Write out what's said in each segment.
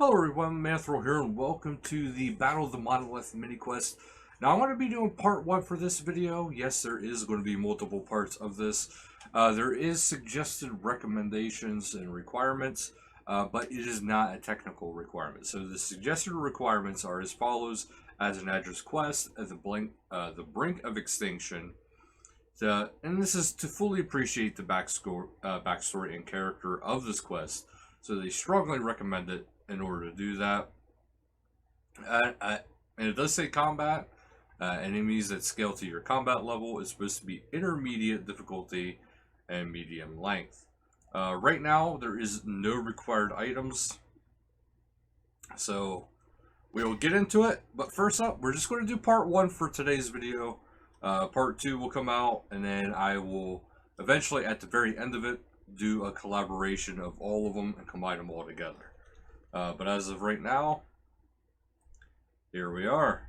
Hello everyone, Manithral here, and welcome to the Battle of the Monolith mini quest. Now I'm going to be doing part 1 for this video. Yes, there is going to be multiple parts of this. There is suggested recommendations and requirements, but it is not a technical requirement. So the suggested requirements are as follows: as an address quest, at the brink of extinction. And this is to fully appreciate the backstory and character of this quest. So they strongly recommend it in order to do that. And it does say combat. Enemies that scale to your combat level is supposed to be intermediate difficulty and medium length. Right now, there is no required items. So we will get into it. But first up, we're just going to do part 1 for today's video. Part 2 will come out, and then I will eventually, at the very end of it, do a collaboration of all of them and combine them all together. But as of right now, here we are.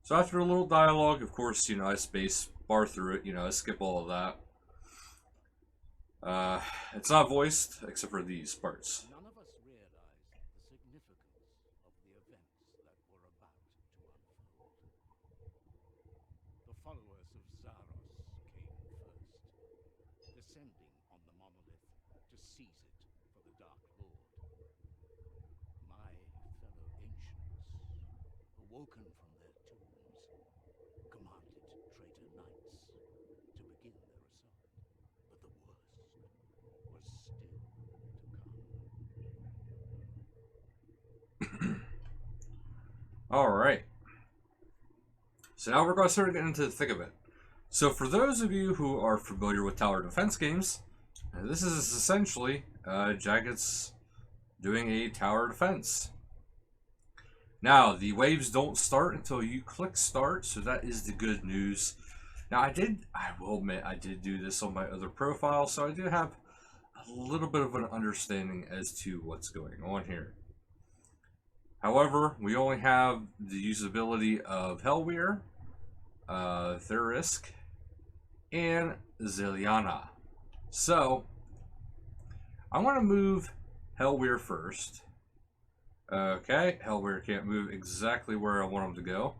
So after a little dialogue, of course, I space bar through it, I skip all of that. It's not voiced, except for these parts. None of us realized the significance of the events that were about to unfold. The followers of Zaros came first, descending on the Monolith to seize it for the Dark Lord. My fellow ancients, awoken from their tombs, commanded traitor knights to begin their assault. But the worst was still to come. Alright. So now we're going to start getting into the thick of it. So for those of you who are familiar with tower defense games, this is essentially Jagex doing a tower defense. Now, the waves don't start until you click start, so that is the good news. Now, I will admit, I did do this on my other profile, so I do have a little bit of an understanding as to what's going on here. However, we only have the usability of Hellweir, Therisk, and Ziliana. So, I want to move Hellweir first. Okay, Hellweir can't move exactly where I want him to go.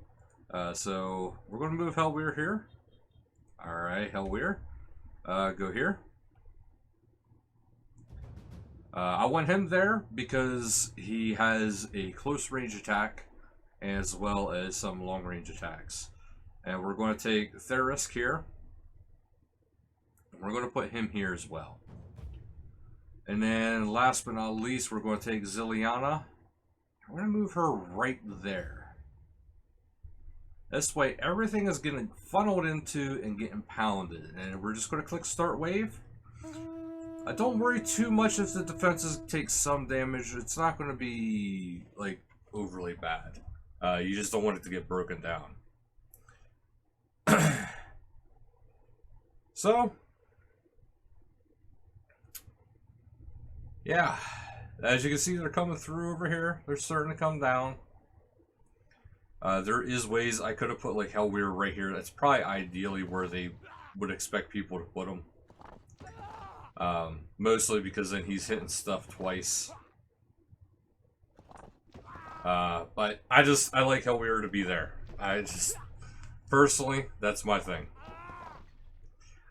So, we're going to move Hellweir here. Alright, Hellweir. Go here. I want him there because he has a close range attack as well as some long range attacks. And we're going to take Therisk here. And we're going to put him here as well. And then last but not least, we're going to take Ziliana. We're going to move her right there. This way, everything is getting funneled into and getting pounded. And we're just going to click Start Wave. Don't worry too much if the defenses take some damage. It's not going to be, like, overly bad. You just don't want it to get broken down. So, yeah. As you can see, they're coming through over here. They're starting to come down. There is ways I could have put, like, Hellweir right here. That's probably ideally where they would expect people to put them. Mostly because then he's hitting stuff twice. But I like Hellweir to be there. Personally, that's my thing.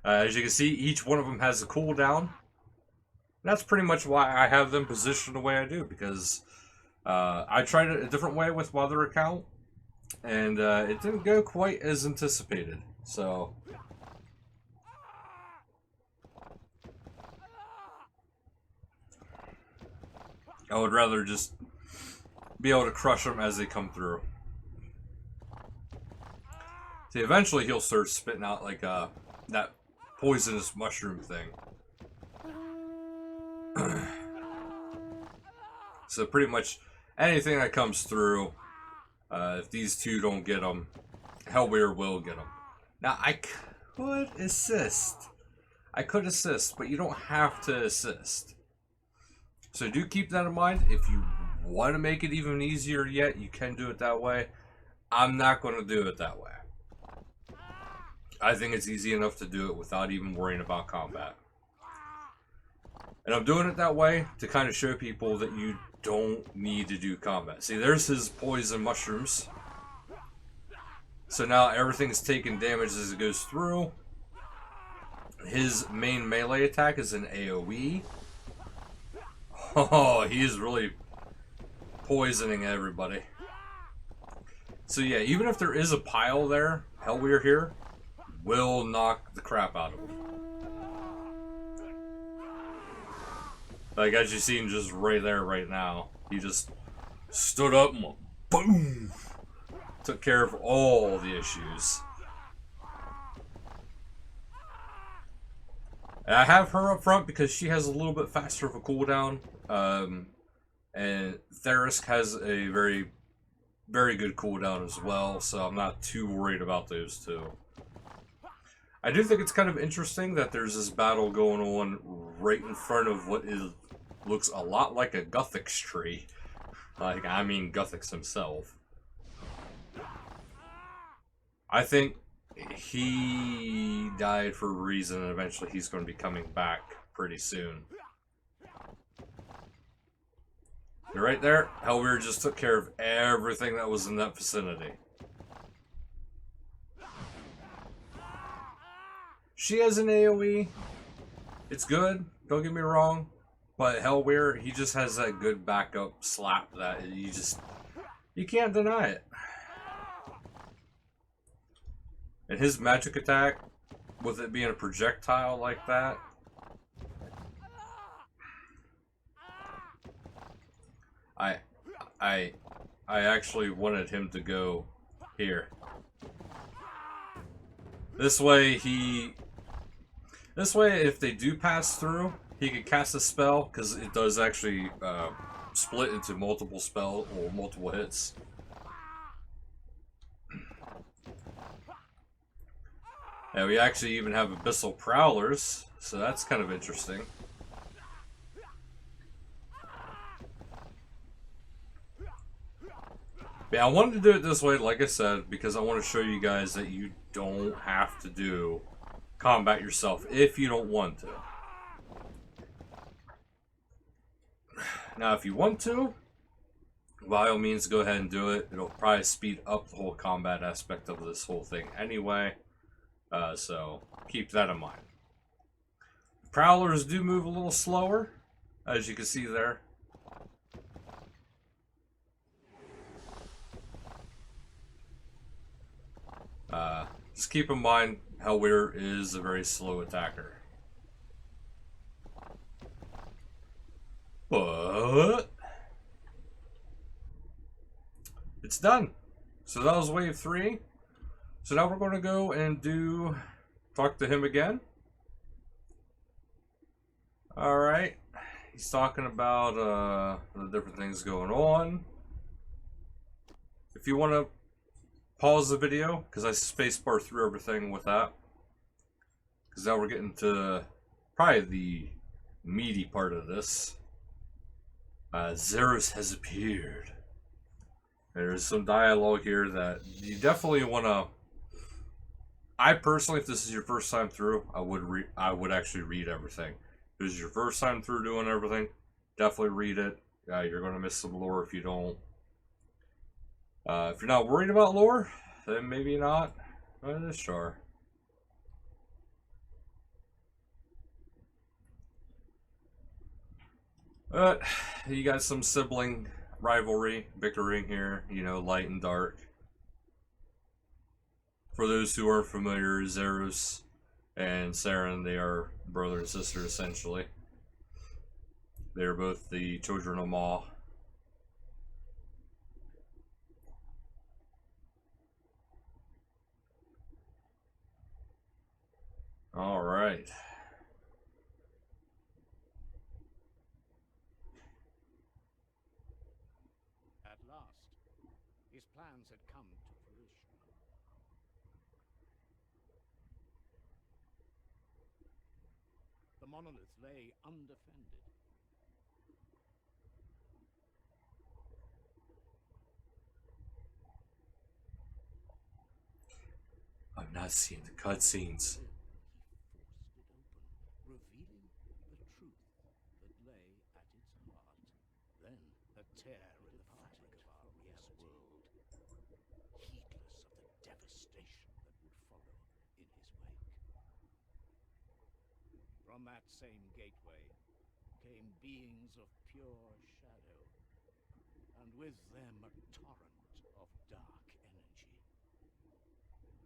As you can see, each one of them has a cooldown. That's pretty much why I have them positioned the way I do, because I tried it a different way with my other account, and it didn't go quite as anticipated. So I would rather just be able to crush them as they come through. See, eventually he'll start spitting out like that poisonous mushroom thing. So pretty much anything that comes through, if these two don't get them, Hellweir will get them. Now I could assist. But you don't have to assist. So do keep that in mind. If you want to make it even easier yet, you can do it that way. I'm not going to do it that way. I think it's easy enough to do it without even worrying about combat. And I'm doing it that way to kind of show people that you don't need to do combat. See, there's his poison mushrooms. So now everything's taking damage as it goes through. His main melee attack is an AoE. Oh, he's really poisoning everybody. So yeah, even if there is a pile there, Hellweir here will knock the crap out of him. Like, as you seen just right there, right now. He just stood up and boom! Took care of all the issues. And I have her up front because she has a little bit faster of a cooldown. And Therisk has a very, very good cooldown as well, so I'm not too worried about those two. I do think it's kind of interesting that there's this battle going on right in front of what looks a lot like a Guthix tree. Like, I mean Guthix himself. I think he died for a reason, and eventually he's going to be coming back pretty soon. You're right there. Hellweir just took care of everything that was in that vicinity. She has an AoE. It's good, don't get me wrong. But Hellweir, he just has that good backup slap that you can't deny it. And his magic attack, with it being a projectile like that, I actually wanted him to go here. This way, if they do pass through, he could cast a spell, because it does actually split into multiple spells or multiple hits. And we actually even have Abyssal Prowlers, so that's kind of interesting. Yeah, I wanted to do it this way, like I said, because I want to show you guys that you don't have to do combat yourself if you don't want to. Now, if you want to, by all means, go ahead and do it. It'll probably speed up the whole combat aspect of this whole thing anyway. So, keep that in mind. Prowlers do move a little slower, as you can see there. Just keep in mind, Hellweir is a very slow attacker. But it's done. So that was wave 3. So now we're going to go and talk to him again. Alright. He's talking about the different things going on. If you want to pause the video, because I spacebar through everything with that. Because now we're getting to probably the meaty part of this. Xeros has appeared. There's some dialogue here that you definitely want to. I personally, if this is your first time through, I would actually read everything. If this is your first time through doing everything, definitely read it. You're going to miss some lore if you don't. If you're not worried about lore, then maybe not. Sure. But you got some sibling rivalry, bickering here, you know, light and dark. For those who aren't familiar, Xeros and Saren, they are brother and sister essentially. They are both the children of Ma. All right. At last, his plans had come to fruition. The monolith lay undefended. I'm not seeing the cutscenes. He forced it open, revealing the truth tear in the fabric of our reality, heedless of the devastation that would follow in his wake. From that same gateway came beings of pure shadow, and with them a torrent of dark energy.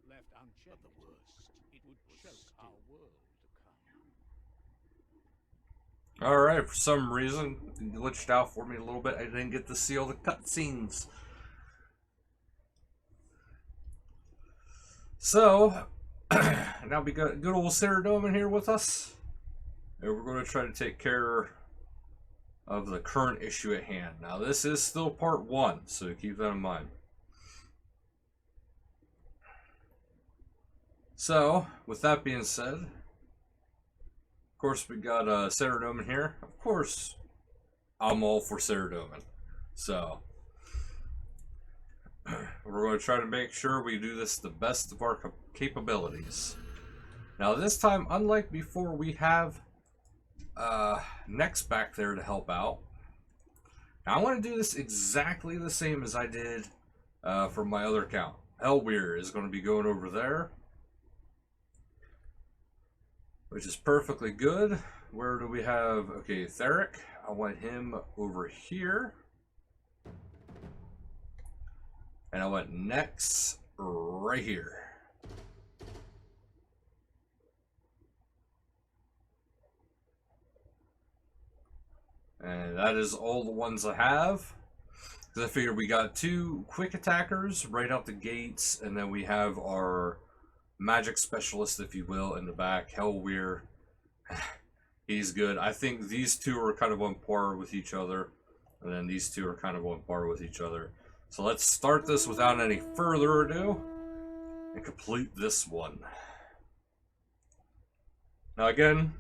Left unchecked, the worst, it would choke our world to come. Alright, for some reason, it glitched out for me a little bit. I didn't get to see all the cutscenes. So, now we got good old Ceridome here with us. And we're going to try to take care of the current issue at hand. Now, this is still part 1, so keep that in mind. So, with that being said, of course, we got Ceridome here. Of course, I'm all for Ceridome. So, we're going to try to make sure we do this to the best of our capabilities. Now, this time, unlike before, we have Next back there to help out. Now, I want to do this exactly the same as I did for my other account. Hellweir is going to be going over there, which is perfectly good. Where do we have? Okay, Theric. I want him over here. And I want Nex right here. And that is all the ones I have. Because I figured we got 2 quick attackers right out the gates, and then we have our magic specialist, if you will, in the back. Hellweir. He's good. I think these 2 are kind of on par with each other. And then these 2 are kind of on par with each other. So let's start this without any further ado and complete this one. Now again,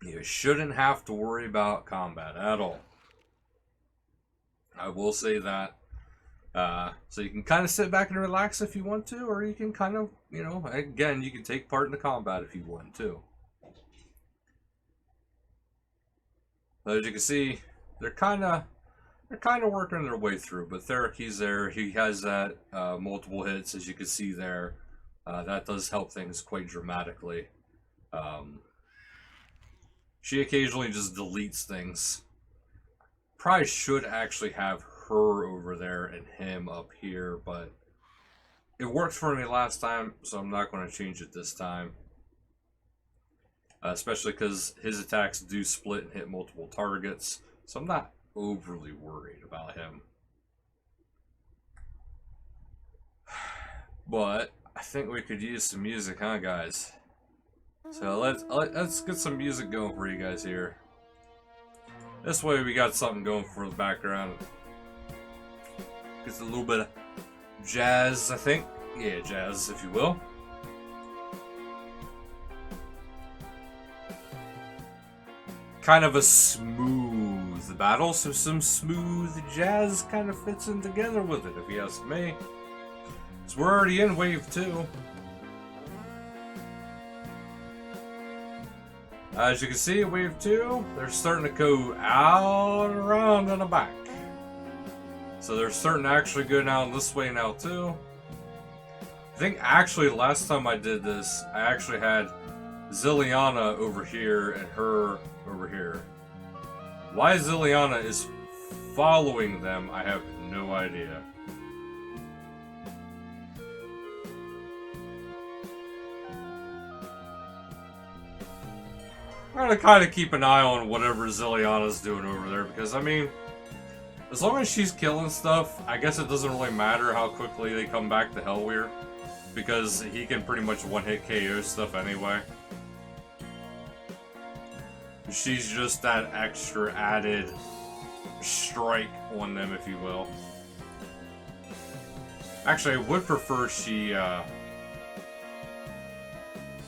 you shouldn't have to worry about combat at all. I will say that. So you can kind of sit back and relax if you want to, or you can kind of, you know, again, you can take part in the combat if you want to. But as you can see, they're kind of working their way through. But Theric, he's there. He has that multiple hits, as you can see there. That does help things quite dramatically. She occasionally just deletes things. Probably should actually have her over there and him up here, but it worked for me last time, so I'm not going to change it this time. Especially because his attacks do split and hit multiple targets, so I'm not overly worried about him. But I think we could use some music, huh, guys? So let's get some music going for you guys here. This way we got something going for the background. It's a little bit of jazz, I think. Yeah, jazz, if you will. Kind of a smooth battle, so some smooth jazz kind of fits in together with it, if you ask me. So we're already in wave 2. As you can see, wave 2, they're starting to go out and around in the back. So they're starting to actually go down this way now too. I think actually last time I did this, I actually had Zilliana over here and her over here. Why Zilliana is following them, I have no idea. I'm gonna kind of keep an eye on whatever Zilliana's doing over there, because I mean, as long as she's killing stuff, I guess it doesn't really matter how quickly they come back to Hellweir, because he can pretty much one-hit KO stuff anyway. She's just that extra added strike on them, if you will. Actually, I would prefer she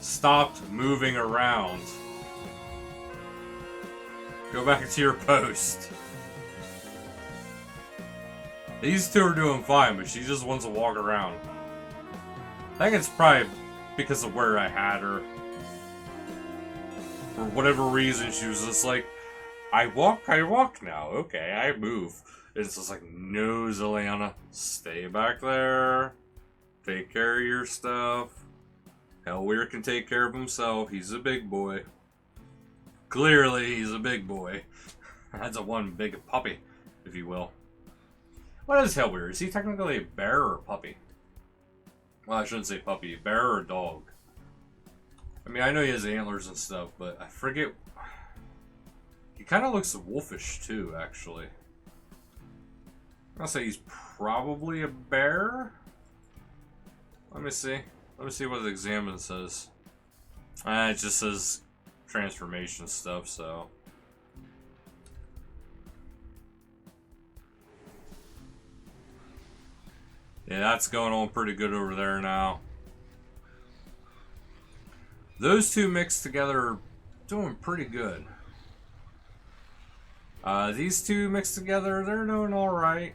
stopped moving around. Go back to your post. These 2 are doing fine, but she just wants to walk around. I think it's probably because of where I had her. For whatever reason, she was just like, I walk now. Okay, I move. It's just like, no, Zeliana, stay back there. Take care of your stuff. Hellweir can take care of himself. He's a big boy. Clearly, he's a big boy. That's a one big puppy, if you will. What is Hellweir? Is he technically a bear or a puppy? Well, I shouldn't say puppy. Bear or dog? I mean, I know he has antlers and stuff, but I forget. He kind of looks wolfish, too, actually. I'll say he's probably a bear. Let me see. Let me see what the examine says. It just says transformation stuff, so. Yeah, that's going on pretty good over there now. Those two mixed together are doing pretty good. These two mixed together, they're doing alright.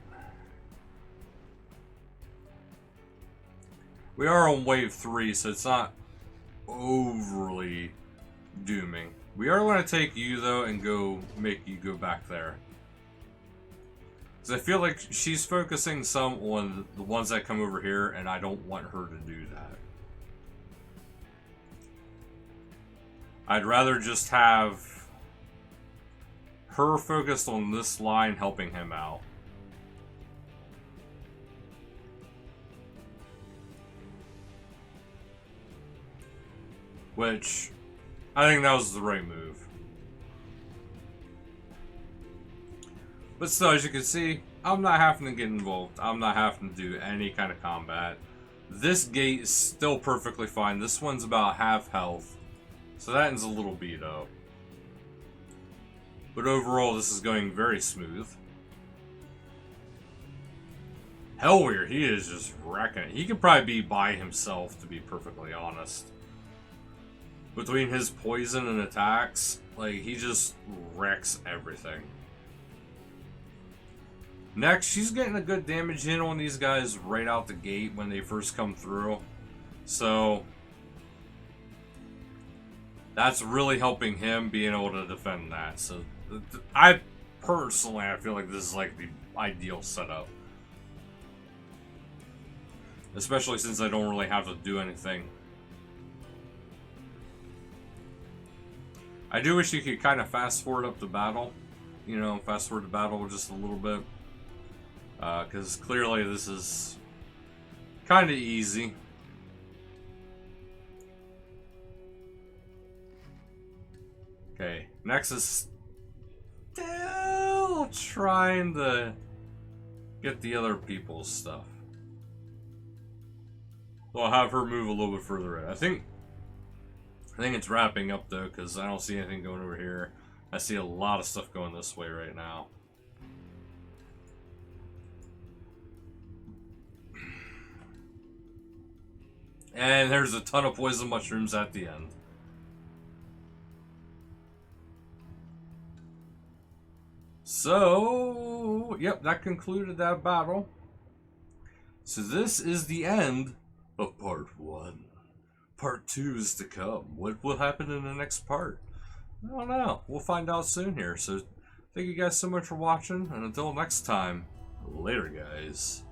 We are on wave 3, so it's not overly dooming. We are going to take you, though, and make you go back there. Because I feel like she's focusing some on the ones that come over here, and I don't want her to do that. I'd rather just have her focused on this line helping him out. Which, I think that was the right move. But still, as you can see, I'm not having to get involved. I'm not having to do any kind of combat. This gate is still perfectly fine. This one's about half health. So that one's a little beat up. But overall, this is going very smooth. Hellweir, he is just wrecking it. He could probably be by himself, to be perfectly honest. Between his poison and attacks, like, he just wrecks everything. Next, she's getting a good damage in on these guys right out the gate when they first come through. So, that's really helping him being able to defend that. So, I feel like this is like the ideal setup. Especially since I don't really have to do anything. I do wish you could kind of fast forward up the battle. You know, fast forward the battle just a little bit. Because clearly this is kind of easy. Okay, next is still trying to get the other people's stuff. So I'll have her move a little bit further in. I think it's wrapping up though, because I don't see anything going over here. I see a lot of stuff going this way right now. And there's a ton of poison mushrooms at the end. So, yep, that concluded that battle. So this is the end of part 1. Part 2 is to come. What will happen in the next part? I don't know. We'll find out soon here. So, thank you guys so much for watching. And until next time, later, guys.